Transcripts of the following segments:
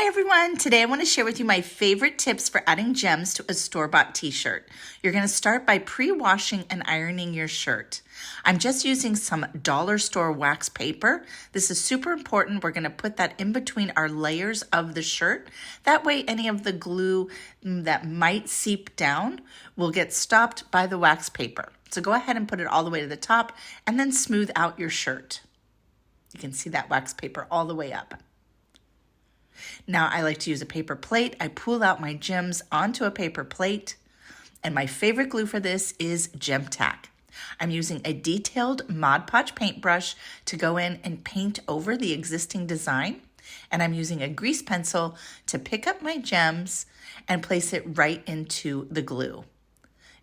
Hi everyone, today I want to share with you my favorite tips for adding gems to a store-bought t-shirt. You're going to start by pre-washing and ironing your shirt. I'm just using some dollar store wax paper. This is super important. We're going to put that in between our layers of the shirt. That way any of the glue that might seep down will get stopped by the wax paper. So go ahead and put it all the way to the top and then smooth out your shirt. You can see that wax paper all the way up. Now I like to use a paper plate. I pull out my gems onto a paper plate, and my favorite glue for this is Gem Tack. I'm using a detailed Mod Podge paintbrush to go in and paint over the existing design, and I'm using a grease pencil to pick up my gems and place it right into the glue.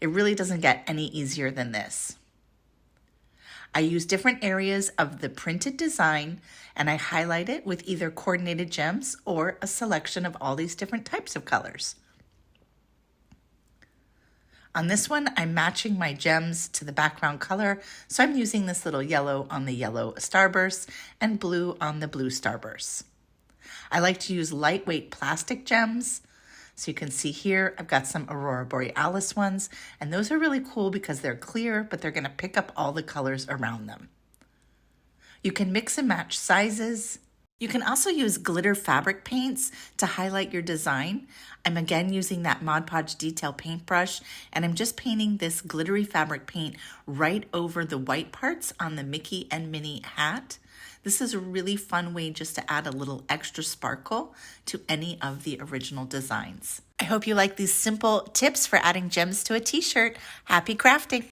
It really doesn't get any easier than this. I use different areas of the printed design and I highlight it with either coordinated gems or a selection of all these different types of colors. On this one, I'm matching my gems to the background color, so I'm using this little yellow on the yellow starburst and blue on the blue starburst. I like to use lightweight plastic gems. So you can see here, I've got some Aurora Borealis ones, and those are really cool because they're clear, but they're gonna pick up all the colors around them. You can mix and match sizes. You can also use glitter fabric paints to highlight your design. I'm again using that Mod Podge detail paintbrush, and I'm just painting this glittery fabric paint right over the white parts on the Mickey and Minnie hat. This is a really fun way just to add a little extra sparkle to any of the original designs. I hope you like these simple tips for adding gems to a t-shirt. Happy crafting!